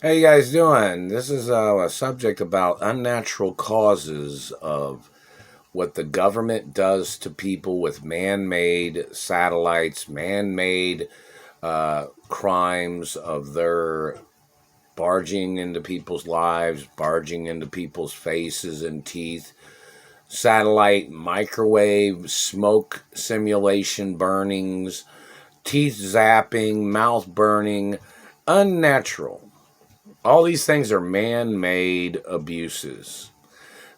How you guys doing? This is a subject about unnatural causes of what the government does to people with man-made satellites, man-made crimes of their barging into people's lives, barging into people's faces and teeth, satellite, microwave, smoke simulation burnings, teeth zapping, mouth burning, unnatural. All these things are man-made abuses.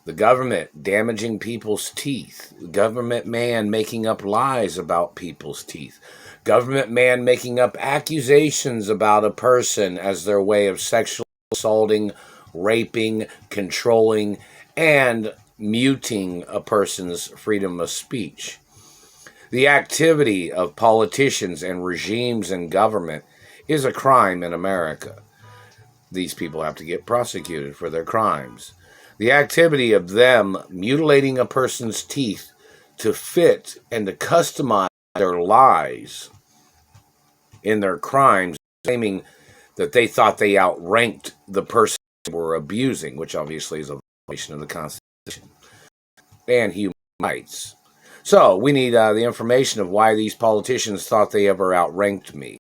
The government damaging people's teeth. Government man making up lies about people's teeth. Government man making up accusations about a person as their way of sexually assaulting, raping, controlling, and muting a person's freedom of speech. The activity of politicians and regimes in government is a crime in America. These people have to get prosecuted for their crimes. The activity of them mutilating a person's teeth to fit and to customize their lies in their crimes, claiming that they thought they outranked the person they were abusing, which obviously is a violation of the Constitution and human rights. So we need the information of why these politicians thought they ever outranked me.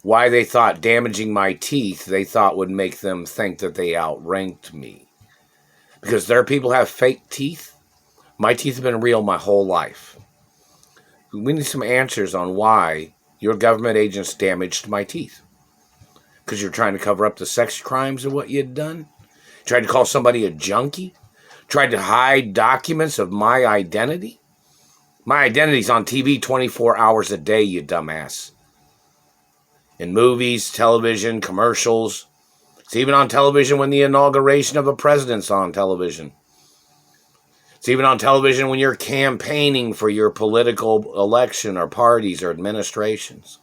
Why they thought damaging my teeth, they thought would make them think that they outranked me. Because their people have fake teeth. My teeth have been real my whole life. We need some answers on why your government agents damaged my teeth. Because you're trying to cover up the sex crimes of what you had done? Tried to call somebody a junkie? Tried to hide documents of my identity? My identity's on TV 24 hours a day, you dumbass. In movies, television, commercials. It's even on television when the inauguration of a president's on television. It's even on television when you're campaigning for your political election or parties or administrations.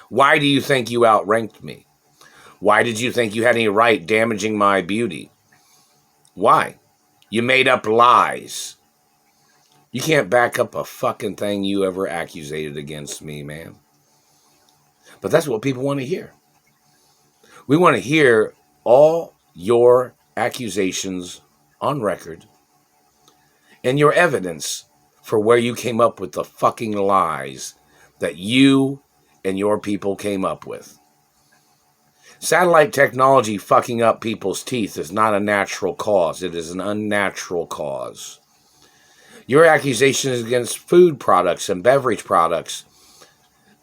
Why do you think you outranked me? Why did you think you had any right damaging my beauty? Why? You made up lies. You can't back up a fucking thing you ever accusated against me, man. But that's what people want to hear. We want to hear all your accusations on record and your evidence for where you came up with the fucking lies that you and your people came up with. Satellite technology fucking up people's teeth is not a natural cause. It is an unnatural cause. Your accusations against food products and beverage products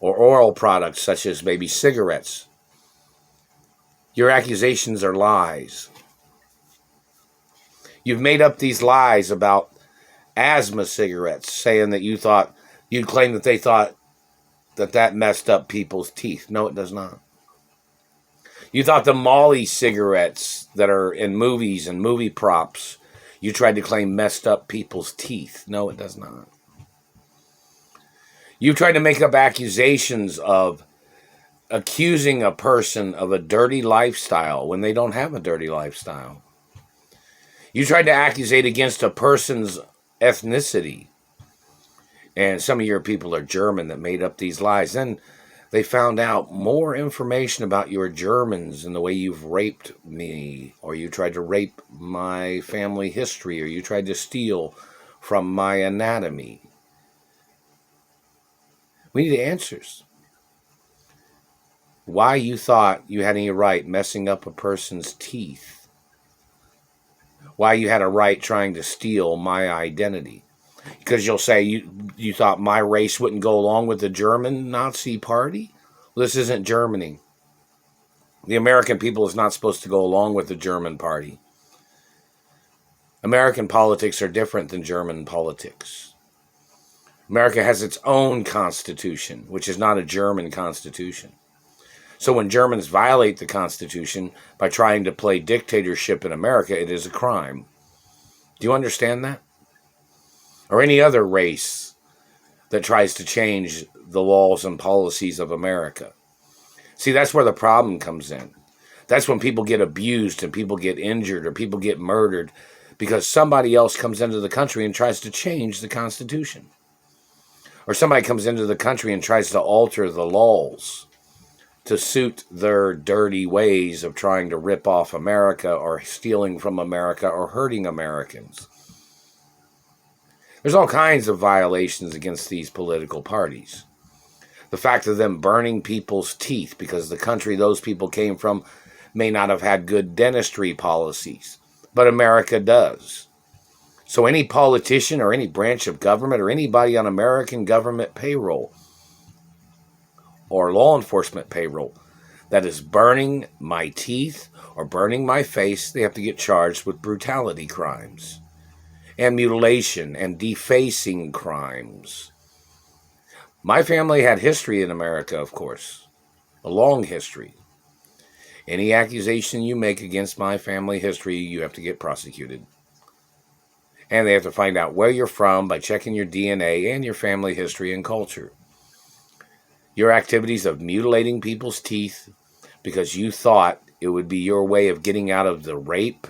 or oral products such as maybe cigarettes. Your accusations are lies. You've made up these lies about asthma cigarettes, saying that you claim that they thought that messed up people's teeth. No, it does not. You thought the Molly cigarettes that are in movies and movie props, you tried to claim messed up people's teeth. No, it does not. You've tried to make up accusations of accusing a person of a dirty lifestyle when they don't have a dirty lifestyle. You tried to accusate against a person's ethnicity. And some of your people are German that made up these lies. Then they found out more information about your Germans and the way you've raped me, or you tried to rape my family history, or you tried to steal from my anatomy. We need answers. Why you thought you had any right messing up a person's teeth. Why you had a right trying to steal my identity. Because you'll say you thought my race wouldn't go along with the German Nazi party? Well, this isn't Germany. The American people is not supposed to go along with the German party. American politics are different than German politics. America has its own constitution, which is not a German constitution. So when Germans violate the Constitution by trying to play dictatorship in America, it is a crime. Do you understand that? Or any other race that tries to change the laws and policies of America. See, that's where the problem comes in. That's when people get abused and people get injured or people get murdered because somebody else comes into the country and tries to change the Constitution. Or somebody comes into the country and tries to alter the laws to suit their dirty ways of trying to rip off America or stealing from America or hurting Americans. There's all kinds of violations against these political parties. The fact of them burning people's teeth because the country those people came from may not have had good dentistry policies, but America does. So any politician or any branch of government or anybody on American government payroll or law enforcement payroll that is burning my teeth or burning my face, they have to get charged with brutality crimes and mutilation and defacing crimes. My family had history in America, of course, a long history. Any accusation you make against my family history, you have to get prosecuted. And they have to find out where you're from by checking your DNA and your family history and culture. Your activities of mutilating people's teeth because you thought it would be your way of getting out of the rape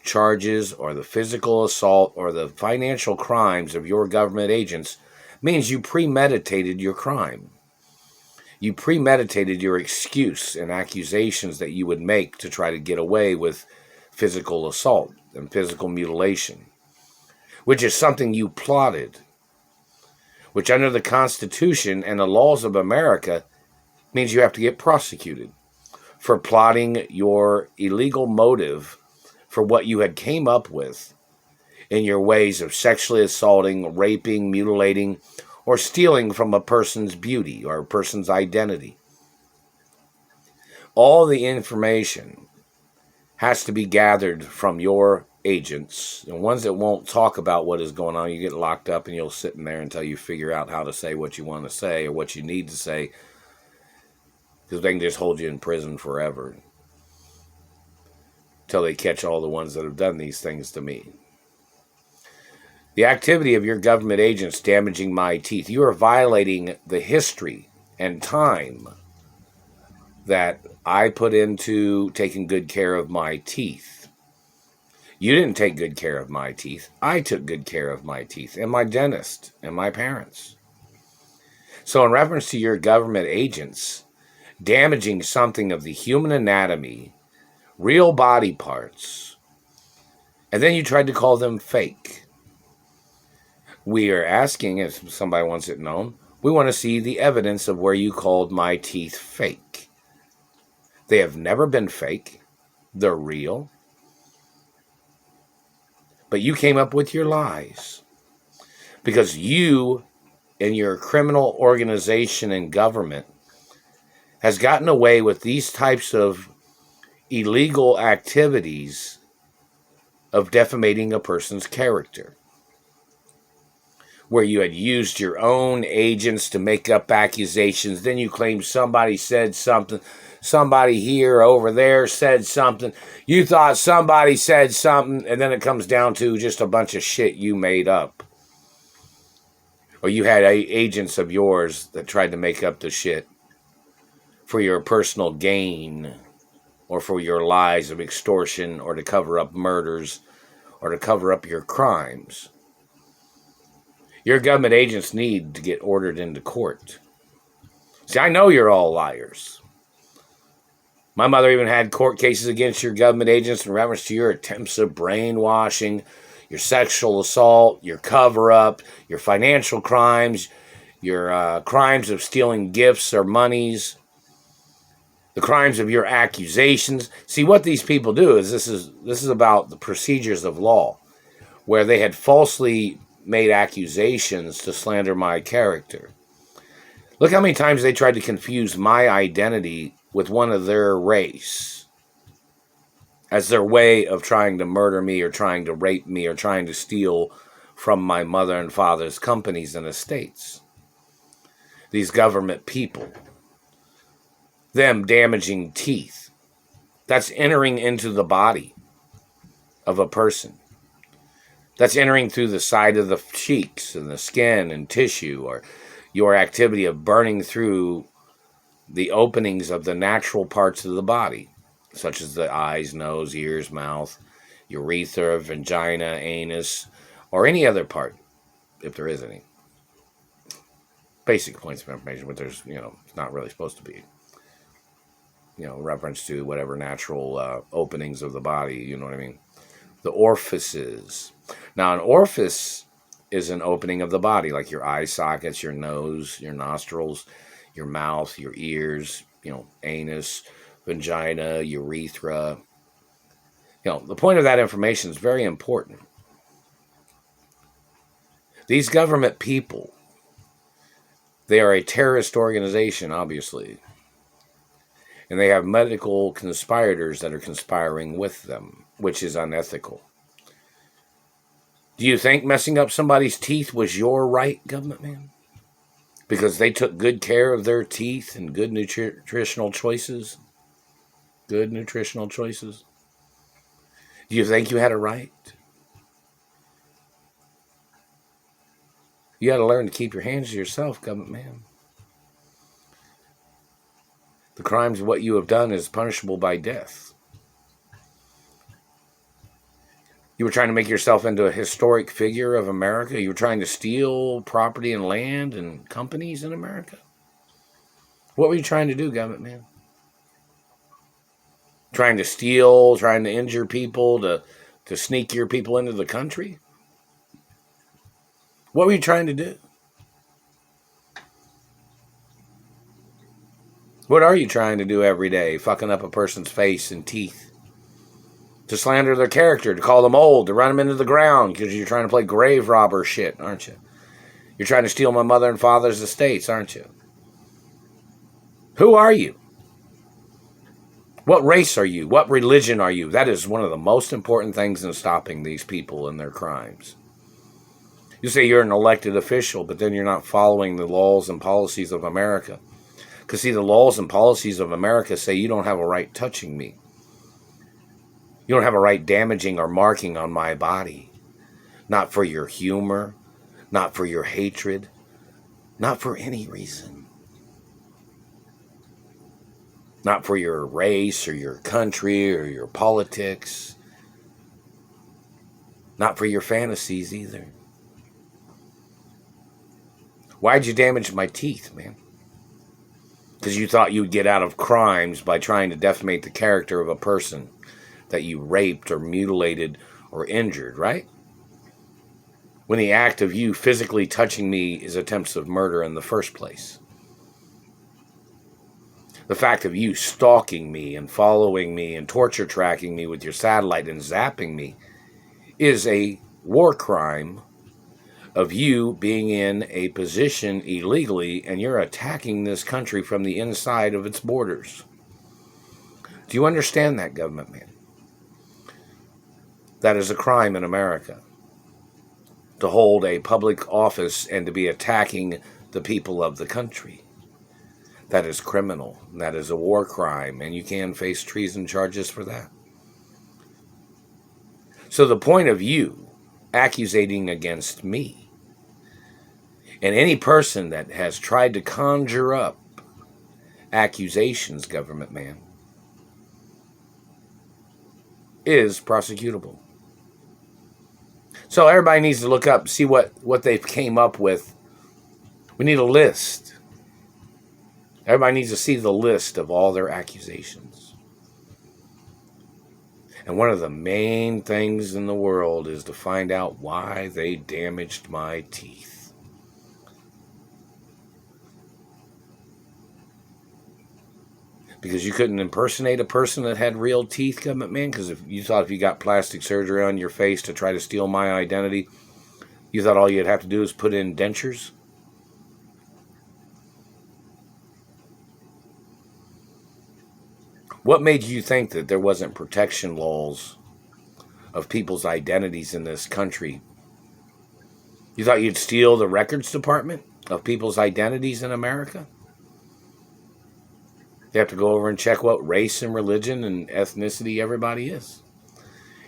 charges or the physical assault or the financial crimes of your government agents means you premeditated your crime. You premeditated your excuse and accusations that you would make to try to get away with physical assault and physical mutilation, which is something you plotted, which under the Constitution and the laws of America means you have to get prosecuted for plotting your illegal motive for what you had came up with in your ways of sexually assaulting, raping, mutilating, or stealing from a person's beauty or a person's identity. All the information has to be gathered from your agents, and ones that won't talk about what is going on, you get locked up and you'll sit in there until you figure out how to say what you want to say or what you need to say, because they can just hold you in prison forever until they catch all the ones that have done these things to me. The activity of your government agents damaging my teeth, you are violating the history and time that I put into taking good care of my teeth. You didn't take good care of my teeth. I took good care of my teeth and my dentist and my parents. So in reference to your government agents damaging something of the human anatomy, real body parts, and then you tried to call them fake. We are asking, if somebody wants it known, we want to see the evidence of where you called my teeth fake. They have never been fake. They're real. But you came up with your lies. Because you and your criminal organization and government has gotten away with these types of illegal activities of defamating a person's character, where you had used your own agents to make up accusations. Then you claim somebody said something. Somebody here, over there said something. You thought somebody said something, and then it comes down to just a bunch of shit you made up. Or you had agents of yours that tried to make up the shit for your personal gain, or for your lies of extortion, or to cover up murders, or to cover up your crimes. Your government agents need to get ordered into court. See, I know you're all liars. My mother even had court cases against your government agents in reference to your attempts of brainwashing, your sexual assault, your cover-up, your financial crimes, your crimes of stealing gifts or monies, the crimes of your accusations. See, what these people do is this is about the procedures of law, where they had falsely made accusations to slander my character. Look how many times they tried to confuse my identity with one of their race as their way of trying to murder me or trying to rape me or trying to steal from my mother and father's companies and estates. These government people, them damaging teeth, that's entering into the body of a person. That's entering through the side of the cheeks and the skin and tissue, or your activity of burning through the openings of the natural parts of the body, such as the eyes, nose, ears, mouth, urethra, vagina, anus, or any other part, if there is any. Basic points of information, but there's, it's not really supposed to be. reference to whatever natural openings of the body, you know what I mean? The orifices. Now, an orifice is an opening of the body, like your eye sockets, your nose, your nostrils, your mouth, your ears, anus, vagina, urethra. The point of that information is very important. These government people, they are a terrorist organization, obviously. And they have medical conspirators that are conspiring with them, which is unethical. Do you think messing up somebody's teeth was your right, government man? Because they took good care of their teeth and good nutritional choices? Good nutritional choices? Do you think you had a right? You got to learn to keep your hands to yourself, government man. The crimes of what you have done is punishable by death. You were trying to make yourself into a historic figure of America. You were trying to steal property and land and companies in America. What were you trying to do, government man? Trying to steal, trying to injure people, to sneak your people into the country? What were you trying to do? What are you trying to do every day? Fucking up a person's face and teeth. To slander their character, to call them old, to run them into the ground because you're trying to play grave robber shit, aren't you? You're trying to steal my mother and father's estates, aren't you? Who are you? What race are you? What religion are you? That is one of the most important things in stopping these people and their crimes. You say you're an elected official, but then you're not following the laws and policies of America. Because, see, the laws and policies of America say you don't have a right touching me. You don't have a right damaging or marking on my body. Not for your humor, not for your hatred, not for any reason. Not for your race or your country or your politics. Not for your fantasies either. Why'd you damage my teeth, man? Because you thought you'd get out of crimes by trying to defamate the character of a person that you raped or mutilated or injured, right? When the act of you physically touching me is attempts of murder in the first place. The fact of you stalking me and following me and torture tracking me with your satellite and zapping me is a war crime of you being in a position illegally and you're attacking this country from the inside of its borders. Do you understand that, government man? That is a crime in America. To hold a public office and to be attacking the people of the country. That is criminal. That is a war crime, and you can face treason charges for that. So the point of you accusating against me, and any person that has tried to conjure up accusations, government man, is prosecutable. So everybody needs to look up, see what they've came up with. We need a list. Everybody needs to see the list of all their accusations. And one of the main things in the world is to find out why they damaged my teeth. Because you couldn't impersonate a person that had real teeth, government man? Because if you thought if you got plastic surgery on your face to try to steal my identity, you thought all you'd have to do is put in dentures? What made you think that there wasn't protection laws of people's identities in this country? You thought you'd steal the records department of people's identities in America? They have to go over and check what race and religion and ethnicity everybody is.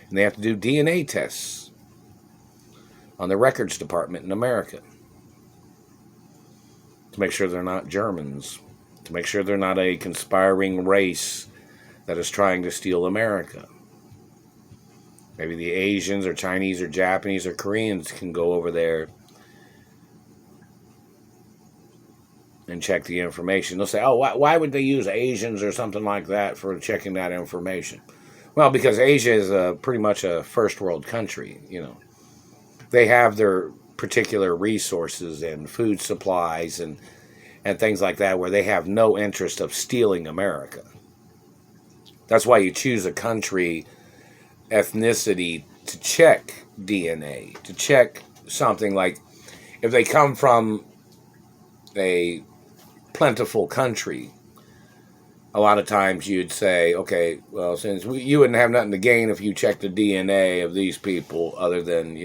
And they have to do DNA tests on the records department in America to make sure they're not Germans, to make sure they're not a conspiring race that is trying to steal America. Maybe the Asians or Chinese or Japanese or Koreans can go over there and check the information. They'll say, oh, why would they use Asians or something like that for checking that information? Well, because Asia is pretty much a first world country, They have their particular resources and food supplies and things like that where they have no interest of stealing America. That's why you choose a country, ethnicity, to check DNA, to check something like if they come from a plentiful country, a lot of times you'd say, okay, well, since you wouldn't have nothing to gain if you checked the DNA of these people other than,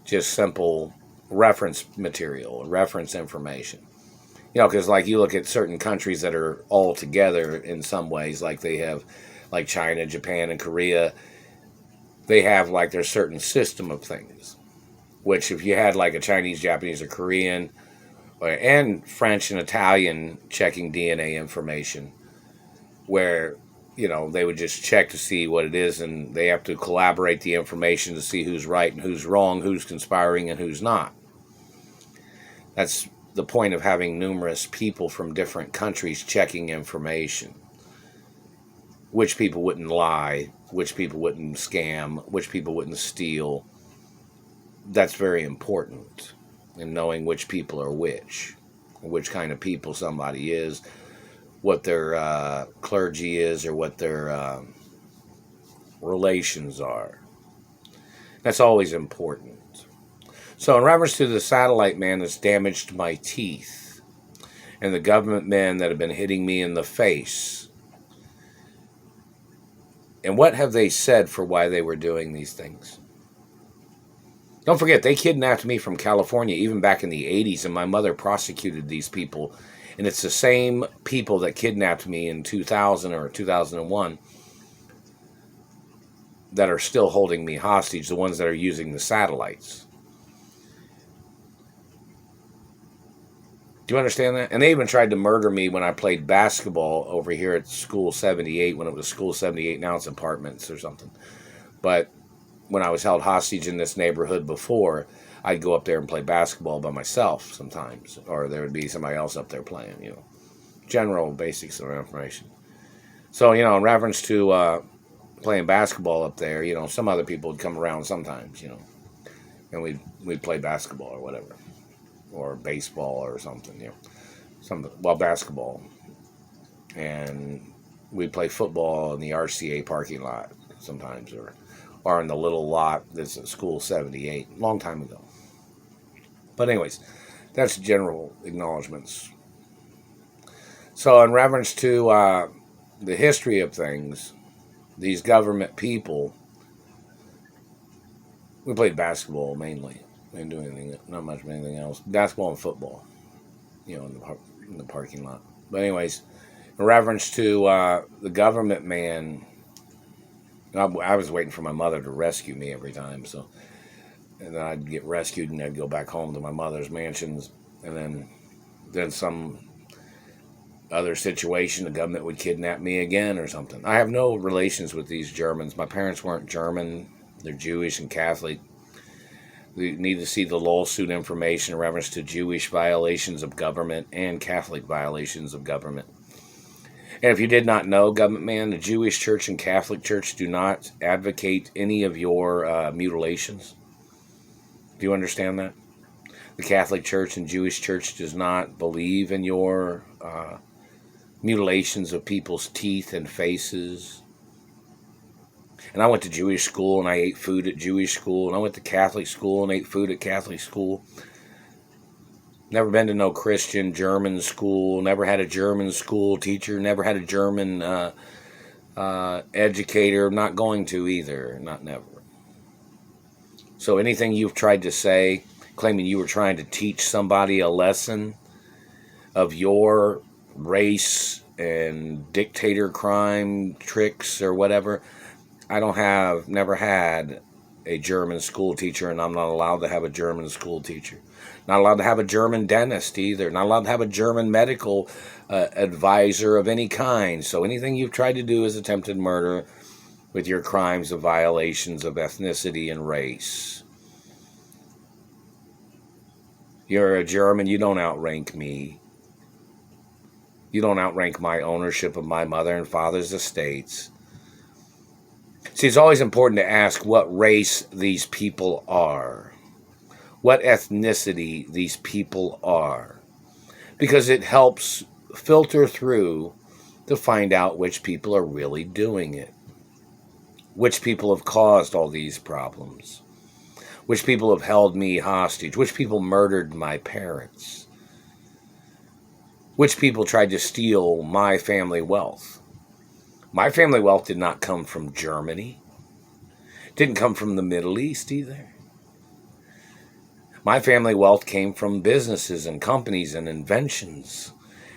just simple reference material, reference information. Because like you look at certain countries that are all together in some ways, like they have, like China, Japan, and Korea, they have like their certain system of things, which if you had like a Chinese, Japanese, or Korean, and French and Italian checking DNA information, where, they would just check to see what it is, and they have to collaborate the information to see who's right and who's wrong, who's conspiring and who's not. That's the point of having numerous people from different countries checking information. Which people wouldn't lie, which people wouldn't scam, which people wouldn't steal. That's very important in knowing which people are which kind of people somebody is, what their clergy is, or what their relations are. That's always important. So in reference to the satellite man that's damaged my teeth, and the government men that have been hitting me in the face, and what have they said for why they were doing these things? Don't forget, they kidnapped me from California even back in the 80s, and my mother prosecuted these people. And it's the same people that kidnapped me in 2000 or 2001 that are still holding me hostage, the ones that are using the satellites. Do you understand that? And they even tried to murder me when I played basketball over here at School 78, when it was School 78, now it's apartments or something. But when I was held hostage in this neighborhood before, I'd go up there and play basketball by myself sometimes, or there would be somebody else up there playing, General basics of information. So, in reference to playing basketball up there, some other people would come around sometimes, and we'd play basketball or whatever. Or baseball or something, basketball. And we'd play football in the RCA parking lot sometimes, or in the little lot that's at School 78, long time ago. But anyways, that's general acknowledgments. So in reference to the history of things, these government people, we played basketball mainly. We didn't do anything, not much of anything else. Basketball and football, in the parking lot. But anyways, in reference to the government man, I was waiting for my mother to rescue me every time. So, and then I'd get rescued and I'd go back home to my mother's mansions, and then some other situation, the government would kidnap me again or something. I have no relations with these Germans. My parents weren't German. They're Jewish and Catholic. We need to see the lawsuit information in reference to Jewish violations of government and Catholic violations of government. And if you did not know, government man, the Jewish church and Catholic church do not advocate any of your mutilations. Do you understand that? The Catholic church and Jewish church does not believe in your mutilations of people's teeth and faces. And I went to Jewish school and I ate food at Jewish school. And I went to Catholic school and ate food at Catholic school. Never been to no Christian German school. Never had a German school teacher. Never had a German educator. Not going to either. Not never. So anything you've tried to say, claiming you were trying to teach somebody a lesson of your race and dictator crime tricks or whatever, never had a German school teacher, and I'm not allowed to have a German school teacher. Not allowed to have a German dentist either. Not allowed to have a German medical advisor of any kind. So anything you've tried to do is attempted murder with your crimes of violations of ethnicity and race. You're a German, you don't outrank me. You don't outrank my ownership of my mother and father's estates. See, it's always important to ask what race these people are, what ethnicity these people are, because it helps filter through to find out which people are really doing it, which people have caused all these problems, which people have held me hostage, which people murdered my parents, which people tried to steal my family wealth. My family wealth did not come from Germany. It didn't come from the Middle East either. My family wealth came from businesses and companies and inventions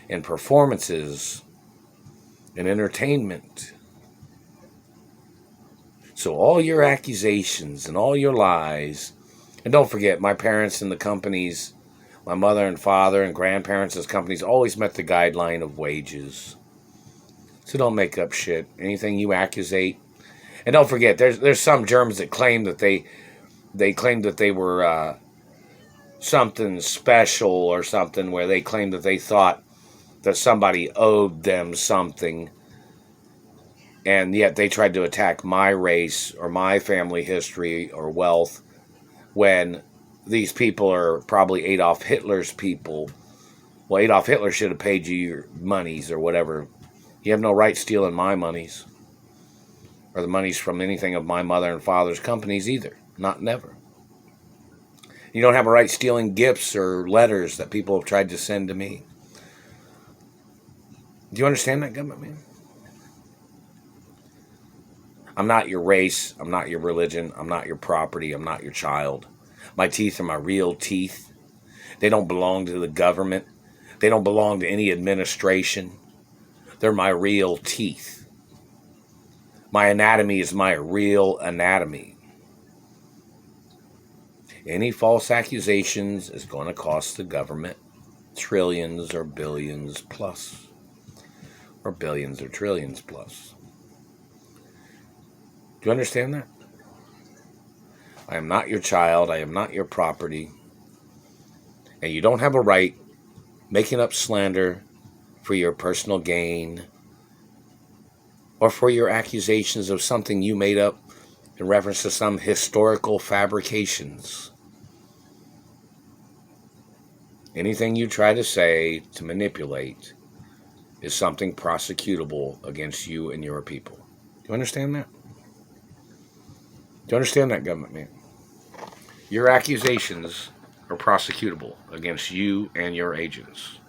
and performances and entertainment. So all your accusations and all your lies, and don't forget, my parents and the companies, my mother and father and grandparents as companies always met the guideline of wages. So don't make up shit. Anything you accusate. And don't forget, there's some Germans that claim that they claimed that they were something special or something, where they claimed that they thought that somebody owed them something, and yet they tried to attack my race or my family history or wealth, when these people are probably Adolf Hitler's people. Well, Adolf Hitler should have paid you your monies or whatever. You have no right stealing my monies or the monies from anything of my mother and father's companies either. Not never. You don't have a right stealing gifts or letters that people have tried to send to me. Do you understand that, government man? I'm not your race. I'm not your religion. I'm not your property. I'm not your child. My teeth are my real teeth. They don't belong to the government. They don't belong to any administration. They're my real teeth. My anatomy is my real anatomy. Any false accusations is going to cost the government trillions or billions plus, or billions or trillions plus. Do you understand that? I am not your child. I am not your property. And you don't have a right making up slander for your personal gain or for your accusations of something you made up in reference to some historical fabrications. Anything you try to say to manipulate is something prosecutable against you and your people. Do you understand that? Do you understand that, government man? Your accusations are prosecutable against you and your agents.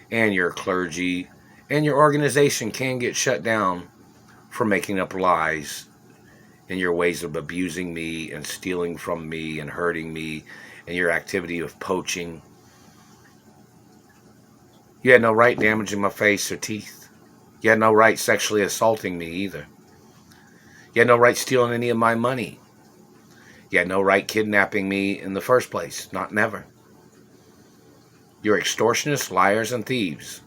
And your clergy and your organization can get shut down for making up lies in your ways of abusing me and stealing from me and hurting me, and your activity of poaching. You had no right damaging my face or teeth. You had no right sexually assaulting me either. You had no right stealing any of my money. You had no right kidnapping me in the first place. Not never. You're extortionists, liars, and thieves.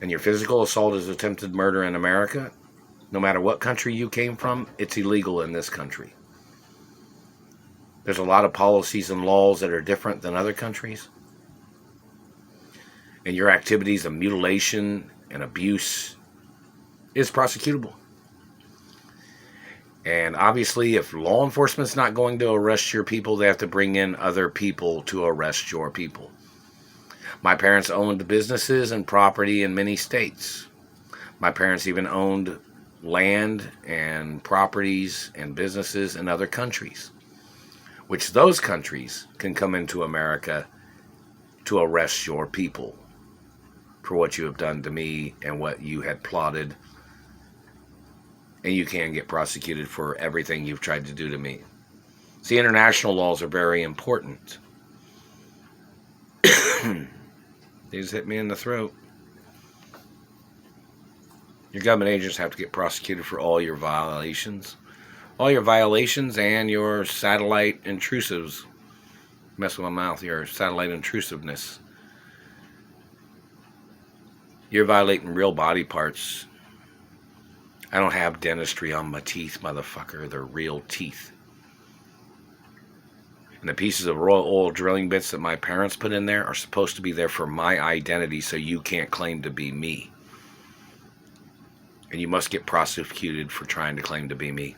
And your physical assault is attempted murder in America. No matter what country you came from, it's illegal in this country. There's a lot of policies and laws that are different than other countries. And your activities of mutilation and abuse is prosecutable. And obviously, if law enforcement's not going to arrest your people, they have to bring in other people to arrest your people. My parents owned businesses and property in many states. My parents even owned land and properties and businesses in other countries, which those countries can come into America to arrest your people for what you have done to me and what you had plotted. And you can get prosecuted for everything you've tried to do to me. See, international laws are very important. They just hit me in the throat. Your government agents have to get prosecuted for all your violations. All your violations and your satellite intrusives. Mess with my mouth, your satellite intrusiveness. You're violating real body parts. I don't have dentistry on my teeth, motherfucker. They're real teeth. And the pieces of raw oil drilling bits that my parents put in there are supposed to be there for my identity, so you can't claim to be me. And you must get prosecuted for trying to claim to be me.